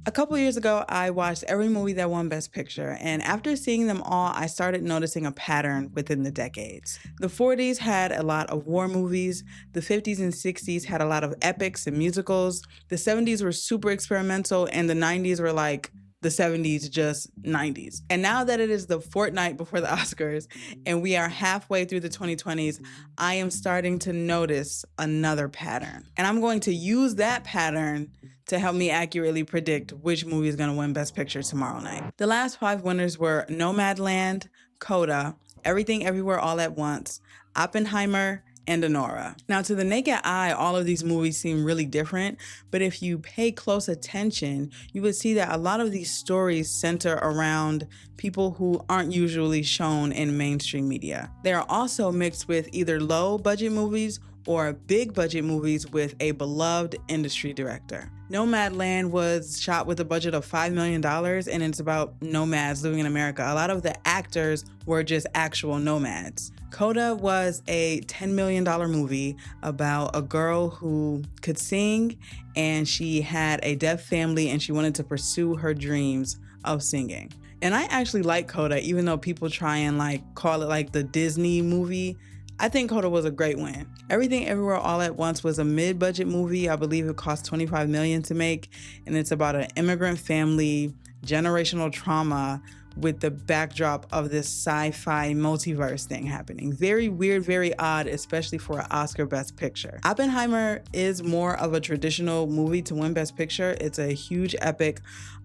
A couple years ago, I watched every movie that won Best Picture, and after seeing them all, I started noticing a pattern within the decades. The 40s had a lot of war movies, the 50s and 60s had a lot of epics and musicals, the 70s were super experimental, and the 90s were like the 70s, just 90s. And now that it is the fortnight before the Oscars and we are halfway through the 2020s, I am starting to notice another pattern. And I'm going to use that pattern to help me accurately predict which movie is going to win Best Picture tomorrow night. The last 5 winners were Nomadland, Coda, Everything Everywhere All at Once, Oppenheimer, and Anora. Now, to the naked eye, all of these movies seem really different, but if you pay close attention, you would see that a lot of these stories center around people who aren't usually shown in mainstream media. They are also mixed with either low budget movies or big budget movies with a beloved industry director. Nomadland was shot with a budget of $5 million, and it's about nomads living in America. A lot of the actors were just actual nomads. Coda was a $10 million movie about a girl who could sing, and she had a deaf family, and she wanted to pursue her dreams of singing. And I actually like Coda, even though people try and call it the Disney movie. I think Coda was a great win. Everything Everywhere All at Once was a mid-budget movie. I believe it cost $25 million to make, and it's about an immigrant family, generational trauma, with the backdrop of this sci-fi multiverse thing happening. Very weird, very odd, especially for an Oscar Best Picture. Oppenheimer is more of a traditional movie to win Best Picture. It's a huge epic.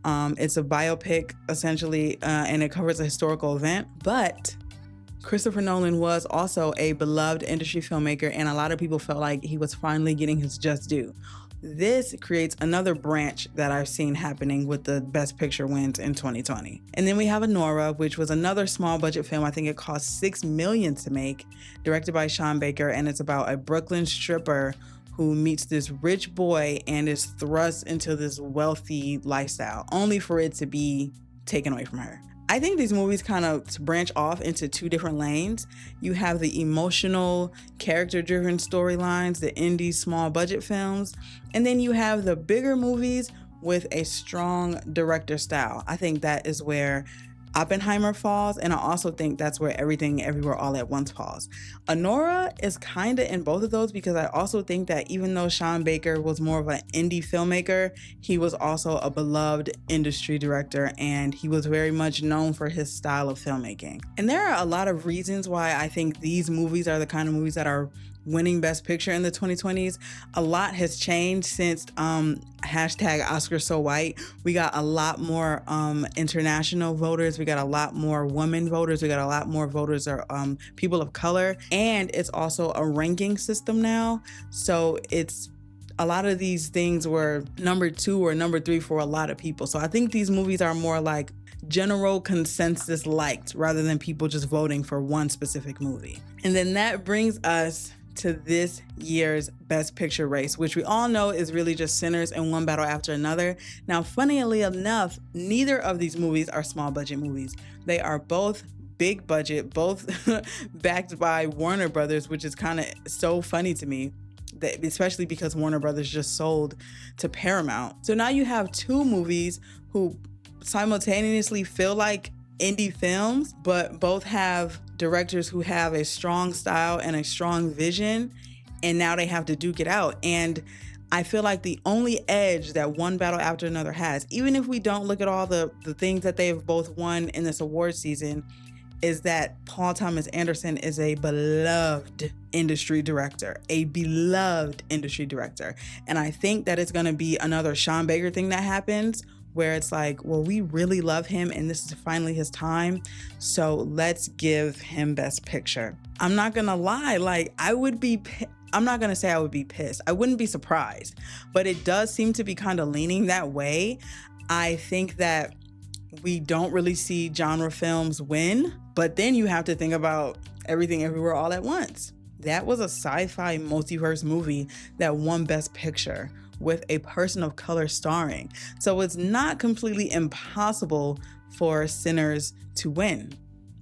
It's a biopic, essentially, and it covers a historical event. But Christopher Nolan was also a beloved industry filmmaker, and a lot of people felt like he was finally getting his just due. This creates another branch that I've seen happening with the Best Picture wins in 2020. And then we have Anora, which was another small budget film. I think it cost $6 million to make, directed by Sean Baker, and it's about a Brooklyn stripper who meets this rich boy and is thrust into this wealthy lifestyle, only for it to be taken away from her. I think these movies kind of branch off into 2 different lanes. You have the emotional, character-driven storylines, the indie small budget films, and then you have the bigger movies with a strong director style. I think that is where Oppenheimer falls, and I also think that's where Everything Everywhere All at Once falls. Anora is kind of in both of those, because I also think that even though Sean Baker was more of an indie filmmaker, he was also a beloved industry director, and he was very much known for his style of filmmaking. And there are a lot of reasons why I think these movies are the kind of movies that are winning Best Picture in the 2020s. A lot has changed since hashtag Oscar So White. We got a lot more international voters. We got a lot more women voters. We got a lot more voters are people of color. And it's also a ranking system now. So it's a lot of these things were number 2 or number 3 for a lot of people. So I think these movies are more like general consensus liked rather than people just voting for one specific movie. And then that brings us to this year's Best Picture race, which we all know is really just Sinners and one battle after another. Now, funnily enough, neither of these movies are small budget movies. They are both big budget, both backed by Warner Brothers, which is kind of so funny to me, that, especially because Warner Brothers just sold to Paramount. So now you have 2 movies who simultaneously feel like indie films, but both have directors who have a strong style and a strong vision, and now they have to duke it out. And I feel like the only edge that one battle after another has, even if we don't look at all the things that they've both won in this award season, is that Paul Thomas Anderson is a beloved industry director, And I think that it's going to be another Sean Baker thing that happens, where it's like, well, we really love him and this is finally his time, so let's give him Best Picture. I'm not gonna lie, I'm not gonna say I would be pissed. I wouldn't be surprised, but it does seem to be kind of leaning that way. I think that we don't really see genre films win, but then you have to think about Everything Everywhere All at Once. That was a sci-fi multiverse movie that won Best Picture with a person of color starring. So it's not completely impossible for Sinners to win.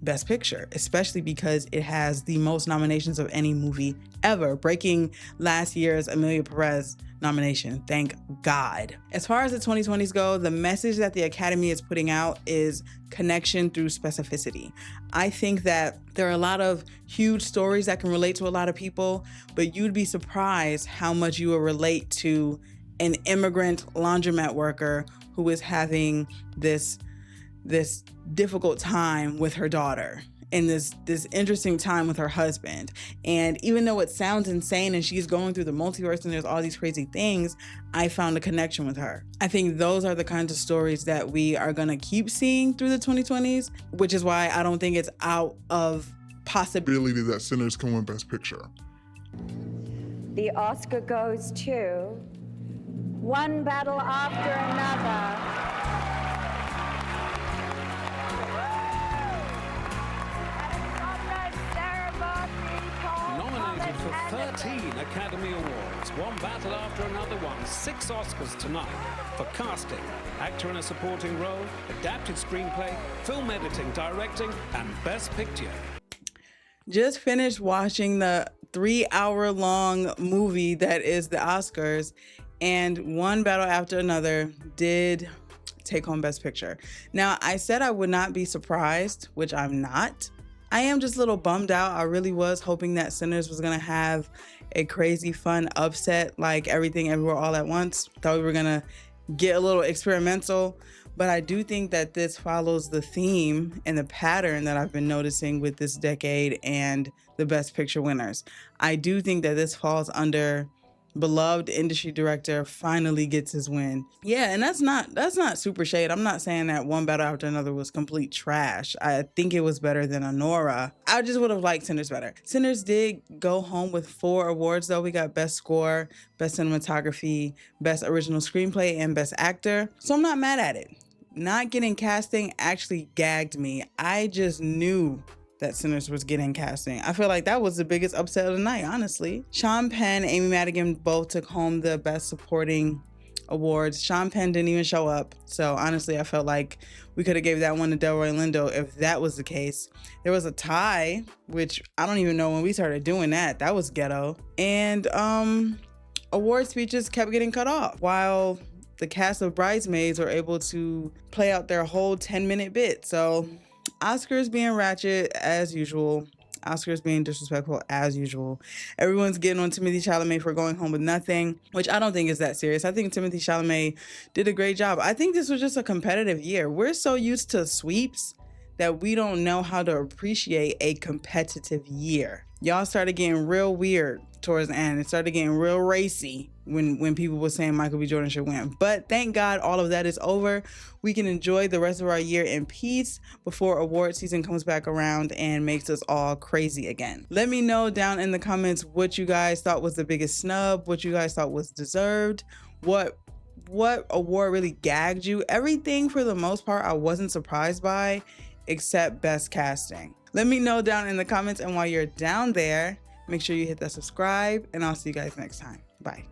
Best Picture, especially because it has the most nominations of any movie ever, breaking last year's Emilia Perez nomination. Thank God. As far as the 2020s go, the message that the Academy is putting out is connection through specificity. I think that there are a lot of huge stories that can relate to a lot of people, but you'd be surprised how much you will relate to an immigrant laundromat worker who is having this difficult time with her daughter and this interesting time with her husband. And even though it sounds insane and she's going through the multiverse and there's all these crazy things, I found a connection with her. I think those are the kinds of stories that we are going to keep seeing through the 2020s, which is why I don't think it's out of possibility that Sinners can win Best Picture. The Oscar goes to One Battle After Another. Nominated for 13 Academy Awards, One Battle After Another won 6 Oscars tonight for casting, actor in a supporting role, adapted screenplay, film editing, directing, and Best Picture. Just finished watching the 3-hour-long movie that is the Oscars, and One Battle After Another did take home Best Picture. Now, I said I would not be surprised, which I'm not. I am just a little bummed out. I really was hoping that Sinners was gonna have a crazy fun upset like Everything Everywhere All at Once. Thought we were gonna get a little experimental, but I do think that this follows the theme and the pattern that I've been noticing with this decade and the Best Picture winners. I do think that this falls under beloved industry director finally gets his win. Yeah, and that's not super shade. I'm not saying that One Battle After Another was complete trash. I think it was better than Anora. I just would have liked Sinners better. Sinners did go home with 4 awards though. We got Best Score, Best Cinematography, Best Original Screenplay, and Best Actor. So I'm not mad at it. Not getting casting actually gagged me. I just knew that Sinners was getting casting. I feel like that was the biggest upset of the night, honestly. Sean Penn, Amy Madigan both took home the Best Supporting Awards. Sean Penn didn't even show up. So honestly, I felt like we could have gave that one to Delroy Lindo if that was the case. There was a tie, which I don't even know when we started doing that. That was ghetto. And award speeches kept getting cut off while the cast of Bridesmaids were able to play out their whole 10-minute bit. So Oscars being ratchet as usual. Oscars being disrespectful as usual. Everyone's getting on Timothée Chalamet for going home with nothing, which I don't think is that serious. I think Timothée Chalamet did a great job. I think this was just a competitive year. We're so used to sweeps that we don't know how to appreciate a competitive year. Y'all started getting real weird towards the end. It started getting real racy when people were saying Michael B. Jordan should win. But thank God all of that is over. We can enjoy the rest of our year in peace before award season comes back around and makes us all crazy again. Let me know down in the comments what you guys thought was the biggest snub, what you guys thought was deserved, what award really gagged you. Everything for the most part I wasn't surprised by except Best Casting. Let me know down in the comments, and while you're down there, make sure you hit that subscribe, and I'll see you guys next time. Bye.